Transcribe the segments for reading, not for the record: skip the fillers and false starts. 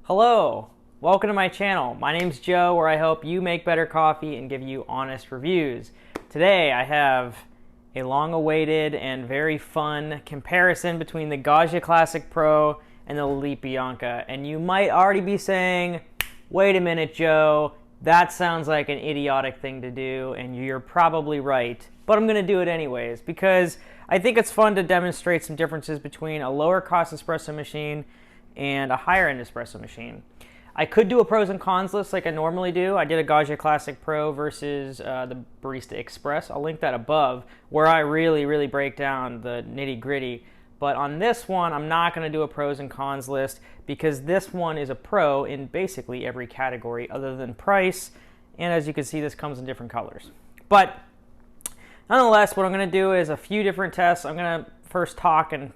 Hello, welcome to my channel. My name's Joe, where I help you make better coffee and give you honest reviews. Today I have a long-awaited and very fun comparison between the Gaggia Classic Pro and the Lelit Bianca. And you might already be saying, wait a minute, Joe, that sounds like an idiotic thing to do, and you're probably right. But I'm going to do it anyways because I think it's fun to demonstrate some differences between a lower cost espresso machine and a higher end espresso machine. I could do a pros and cons list like I normally do. I did a Gaggia Classic Pro versus the Barista Express. I'll link that above, where I really break down the nitty gritty. But on this one, I'm not going to do a pros and cons list because this one is a pro in basically every category other than price. And as you can see, this comes in different colors. But nonetheless, what I'm going to do is a few different tests. I'm going to first talk and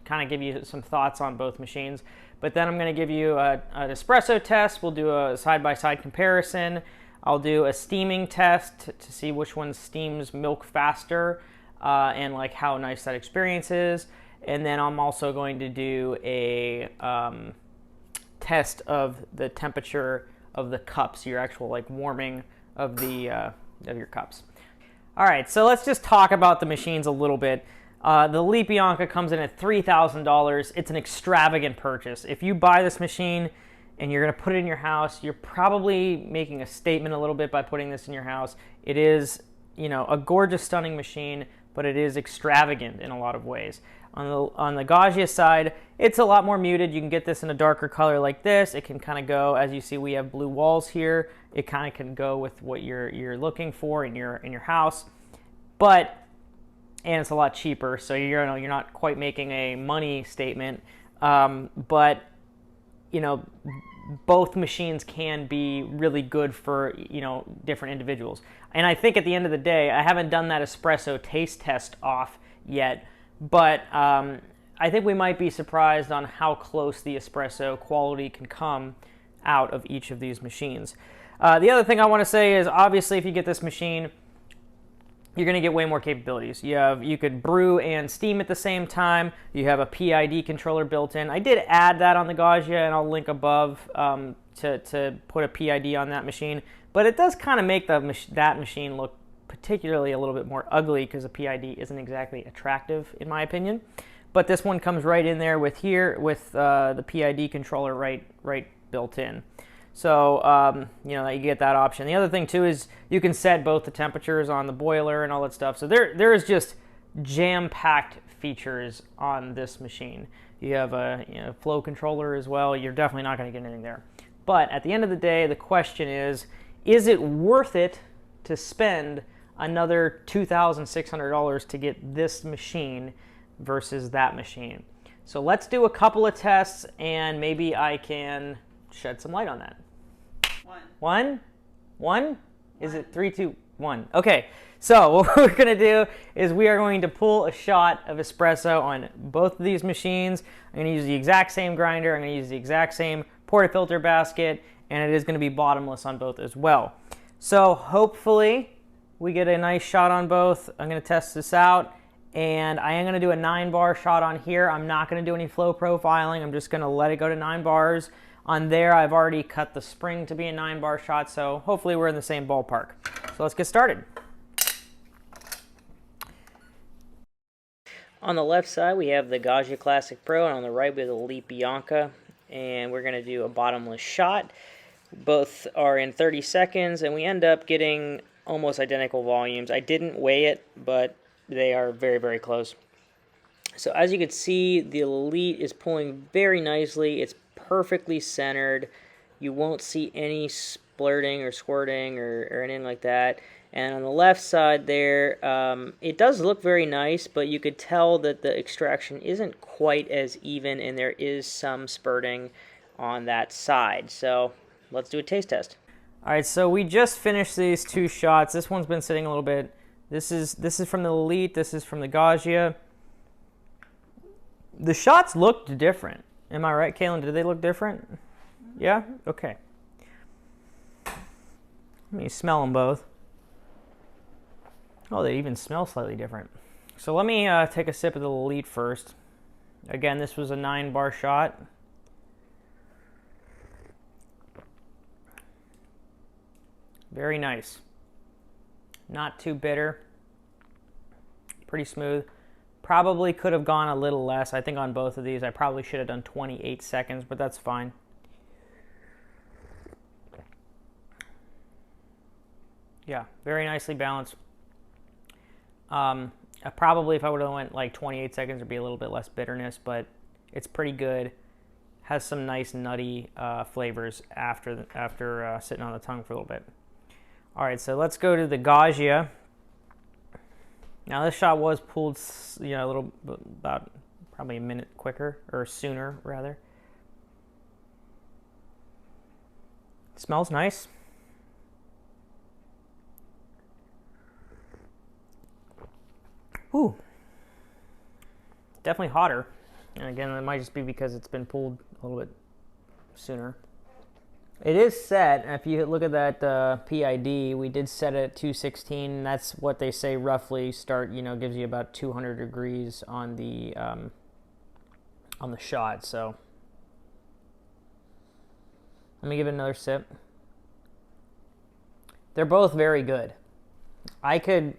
kind of give you some thoughts on both machines, but then I'm going to give you an espresso test. We'll do a side-by-side comparison. I'll do a steaming test to see which one steams milk faster and like how nice that experience is. And then I'm also going to do a test of the temperature of the cups, your actual like warming of the of your cups. All right, so let's just talk about the machines a little bit. The Lelit Bianca comes in at $3,000. It's an extravagant purchase. If you buy this machine and you're going to put it in your house, you're probably making a statement a little bit by putting this in your house. It is, you know, a gorgeous, stunning machine, but it is extravagant in a lot of ways. On the Gaggia side, it's a lot more muted. You can get this in a darker color like this. It can kind of go, as you see, we have blue walls here. It kind of can go with what you're looking for in your house, and it's a lot cheaper, so you're not quite making a money statement. But you know, both machines can be really good for different individuals. And I think at the end of the day, I haven't done that espresso taste test off yet, but I think we might be surprised on how close the espresso quality can come out of each of these machines. The other thing I want to say is, obviously, if you get this machine, you're going to get way more capabilities. You could brew and steam at the same time. You have a PID controller built in. I did add that on the Gaggia, and I'll link above to put a PID on that machine. But it does kind of make that machine look particularly a little bit more ugly because the PID isn't exactly attractive, in my opinion. But this one comes right in there with the PID controller right built in. So, you get that option. The other thing, too, is you can set both the temperatures on the boiler and all that stuff. So there is just jam-packed features on this machine. You have a flow controller as well. You're definitely not going to get anything there. But at the end of the day, the question is it worth it to spend another $2,600 to get this machine versus that machine? So let's do a couple of tests, and maybe I can shed some light on that. One? Is it 3, 2, 1? Okay, so what we're going to do is we are going to pull a shot of espresso on both of these machines. I'm going to use the exact same grinder. I'm going to use the exact same portafilter basket, and it is going to be bottomless on both as well. So hopefully we get a nice shot on both. I'm going to test this out, and I am going to do a 9-bar shot on here. I'm not going to do any flow profiling. I'm just going to let it go to 9 bars. On there, I've already cut the spring to be a 9-bar shot, so hopefully we're in the same ballpark. So let's get started. On the left side, we have the Gaggia Classic Pro, and on the right, we have the Lelit Bianca, and we're going to do a bottomless shot. Both are in 30 seconds, and we end up getting almost identical volumes. I didn't weigh it, but they are very close. So as you can see, the Lelit is pulling very nicely. It's perfectly centered. You won't see any splurting or squirting or anything like that. And on the left side there, it does look very nice, but you could tell that the extraction isn't quite as even, and there is some spurting on that side. So let's do a taste test. All right, so we just finished these 2 shots. This one's been sitting a little bit. This is from the Lelit. This is from the Gaggia. The shots looked different. Am I right, Kaylin? Did they look different? Yeah? Okay. Let me smell them both. Oh, they even smell slightly different. So let me take a sip of the Lelit first. Again, this was a 9-bar shot. Very nice. Not too bitter. Pretty smooth. Probably could have gone a little less. I think on both of these I probably should have done 28 seconds, but that's fine. Yeah, very nicely balanced. Probably if I would have went like 28 seconds, there'd be a little bit less bitterness, but it's pretty good. Has some nice nutty flavors after sitting on the tongue for a little bit. All right, so let's go to the Gaggia. Now this shot was pulled, you know, a little about probably a minute quicker or sooner rather. It smells nice. Ooh, definitely hotter. And again, it might just be because it's been pulled a little bit sooner. It is set, if you look at that PID, we did set it at 216. That's what they say roughly start, you know, gives you about 200 degrees on the shot. So let me give it another sip. They're both very good. I could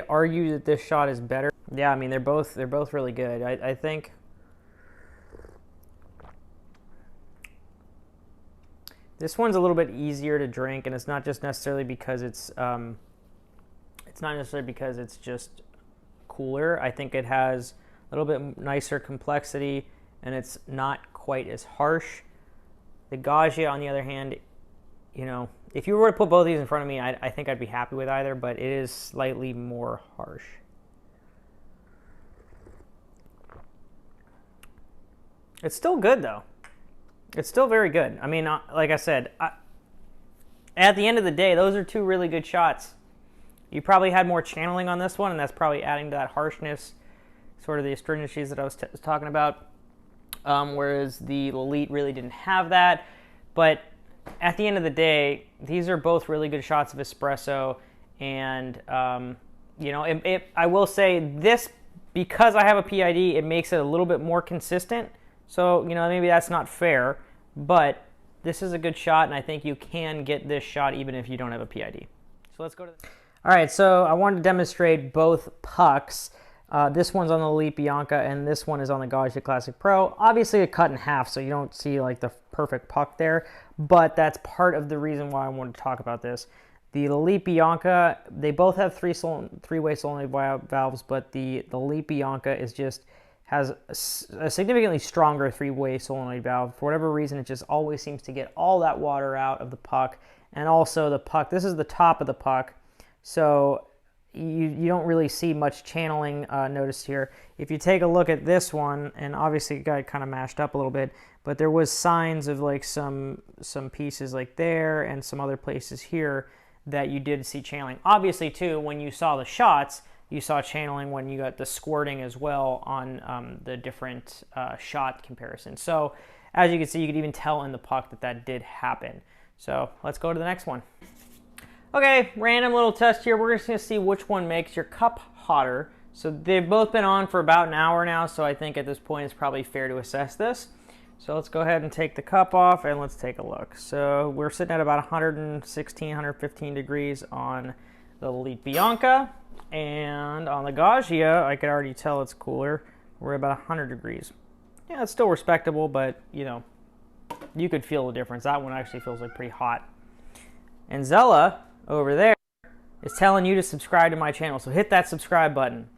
argue that this shot is better. Yeah, I mean they're both really good. I think this one's a little bit easier to drink, and it's not just necessarily because it's just cooler. I think it has a little bit nicer complexity, and it's not quite as harsh. The Gaggia, on the other hand, you know, if you were to put both of these in front of me, I think I'd be happy with either, but it is slightly more harsh. It's still good, though. It's still very good. I mean, like I said, at the end of the day, those are two really good shots. You probably had more channeling on this one, and that's probably adding to that harshness, sort of the astringencies that I was talking about, whereas the Lelit really didn't have that. But at the end of the day, these are both really good shots of espresso, and you know, I will say this, because I have a PID, it makes it a little bit more consistent. So, you know, maybe that's not fair, but this is a good shot, and I think you can get this shot even if you don't have a PID. So let's go to the... All right, so I wanted to demonstrate both pucks. This one's on the Lelit Bianca, and this one is on the Gaggia Classic Pro. Obviously, it cut in half, so you don't see like the perfect puck there, but that's part of the reason why I wanted to talk about this. The Lelit Bianca, they both have three-way solenoid valves, but the Lelit Bianca has a significantly stronger three-way solenoid valve. For whatever reason, it just always seems to get all that water out of the puck. And also the puck, this is the top of the puck, so you don't really see much channeling noticed here. If you take a look at this one, and obviously it got kind of mashed up a little bit, but there was signs of like some pieces like there and some other places here that you did see channeling. Obviously too, when you saw the shots, you saw channeling when you got the squirting as well on the different shot comparison. So as you can see, you could even tell in the puck that did happen. So let's go to the next one. Okay, random little test here. We're just gonna see which one makes your cup hotter. So they've both been on for about an hour now, so I think at this point it's probably fair to assess this. So let's go ahead and take the cup off and let's take a look. So we're sitting at about 116, 115 degrees on the Lelit Bianca. And on the Gaggia, I could already tell it's cooler. We're about 100 degrees. Yeah, it's still respectable, but you know, you could feel the difference. That one actually feels like pretty hot. And Zella over there is telling you to subscribe to my channel, so hit that subscribe button.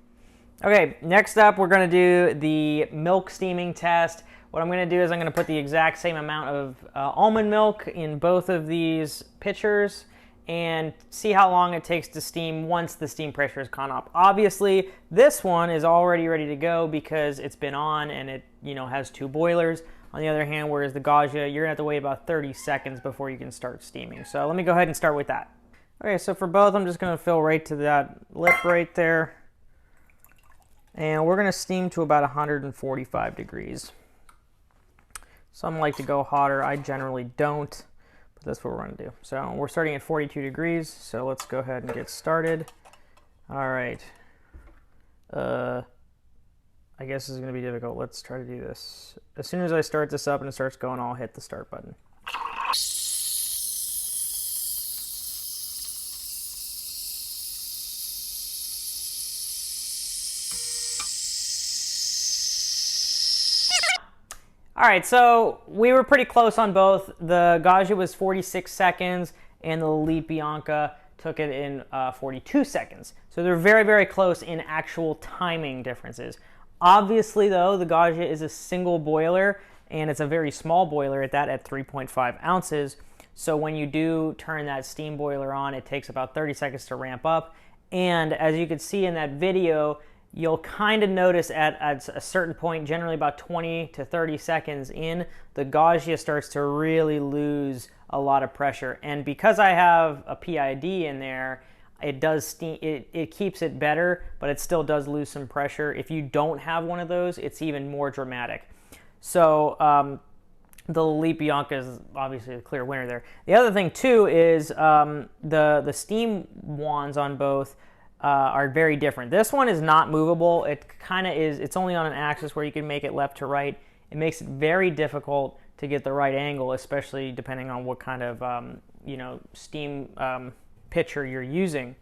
Okay, next up we're going to do the milk steaming test. What I'm going to do is I'm going to put the exact same amount of almond milk in both of these pitchers and see how long it takes to steam once the steam pressure has gone up. Obviously, this one is already ready to go because it's been on and it, you know, has 2 boilers. On the other hand, whereas the Gaggia, you're gonna have to wait about 30 seconds before you can start steaming. So let me go ahead and start with that. Okay, so for both, I'm just gonna fill right to that lip right there. And we're gonna steam to about 145 degrees. Some like to go hotter, I generally don't. That's what we're going to do. So we're starting at 42 degrees, so let's go ahead and get started. All right. I guess this is going to be difficult. Let's try to do this. As soon as I start this up and it starts going, I'll hit the start button. All right, so we were pretty close on both. The Gaggia was 46 seconds, and the Lelit Bianca took it in 42 seconds. So they're very, very close in actual timing differences. Obviously, though, the Gaggia is a single boiler, and it's a very small boiler at that, at 3.5 ounces. So when you do turn that steam boiler on, it takes about 30 seconds to ramp up. And as you can see in that video, you'll kind of notice at a certain point, generally about 20 to 30 seconds in, the Gaggia starts to really lose a lot of pressure. And because I have a PID in there, it does steam, it keeps it better, but it still does lose some pressure. If you don't have one of those, it's even more dramatic. So the Lelit Bianca is obviously the clear winner there. The other thing too is the steam wands on both are very different. This one is not movable. It kind of is, it's only on an axis where you can make it left to right. It makes it very difficult to get the right angle, especially depending on what kind of steam pitcher you're using.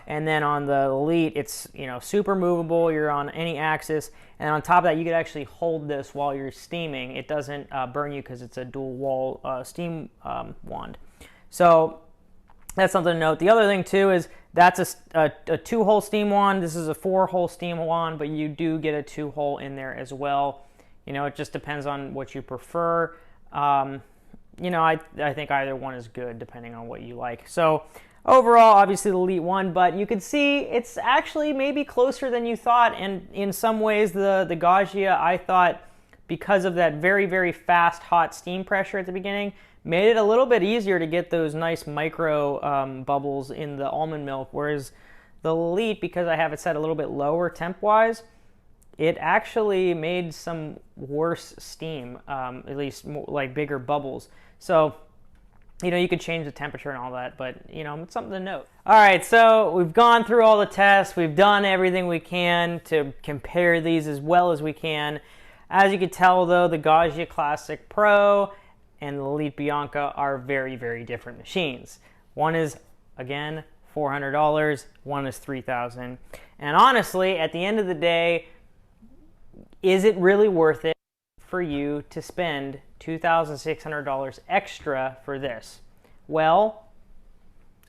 And then on the Lelit, it's super movable. You're on any axis, and on top of that, you could actually hold this while you're steaming. It doesn't burn you because it's a dual wall steam wand. So that's something to note. The other thing too is that's a 2-hole steam wand. This is a 4-hole steam wand, but you do get a 2-hole in there as well. It just depends on what you prefer. I think either one is good depending on what you like. So overall, obviously the Lelit won, but you can see it's actually maybe closer than you thought. And in some ways, the Gaggia, I thought, because of that very, very fast, hot steam pressure at the beginning, made it a little bit easier to get those nice micro bubbles in the almond milk. Whereas the Lelit, because I have it set a little bit lower temp-wise, it actually made some worse steam, at least more, like bigger bubbles. So, you could change the temperature and all that, but, it's something to note. All right, so we've gone through all the tests. We've done everything we can to compare these as well as we can. As you can tell, though, the Gaggia Classic Pro and the Lelit Bianca are very, very different machines. One is, again, $400. One is $3,000. And honestly, at the end of the day, is it really worth it for you to spend $2,600 extra for this? Well,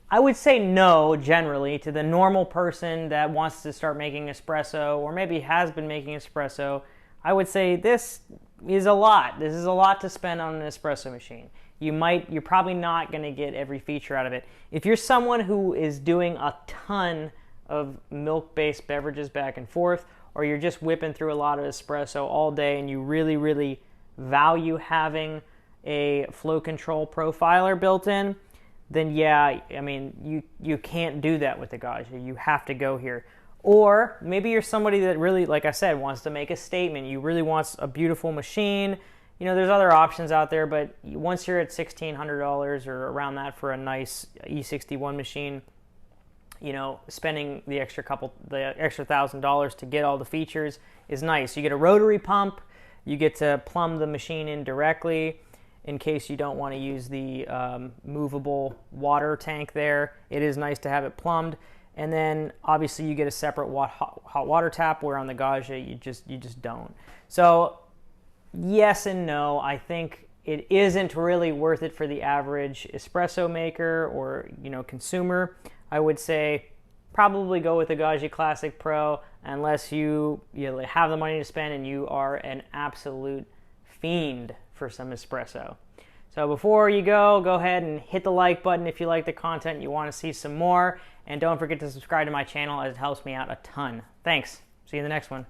I would say no, generally, to the normal person that wants to start making espresso or maybe has been making espresso. I would say this is a lot. This is a lot to spend on an espresso machine. You're probably not going to get every feature out of it. If you're someone who is doing a ton of milk-based beverages back and forth, or you're just whipping through a lot of espresso all day and you really, really value having a flow control profiler built in, then yeah, I mean, you can't do that with the Gaggia. You have to go here. Or maybe you're somebody that really, like I said, wants to make a statement. You really want a beautiful machine. There's other options out there, but once you're at $1,600 or around that for a nice E61 machine, spending the extra $1,000 to get all the features is nice. You get a rotary pump. You get to plumb the machine in directly in case you don't want to use the movable water tank there. It is nice to have it plumbed. And then obviously you get a separate hot water tap, where on the Gaggia you just don't. So yes and no. I think it isn't really worth it for the average espresso maker or consumer. I would say probably go with the Gaggia Classic Pro unless you have the money to spend and you are an absolute fiend for some espresso. So before you go ahead and hit the like button if you like the content and you want to see some more. And don't forget to subscribe to my channel, as it helps me out a ton. Thanks. See you in the next one.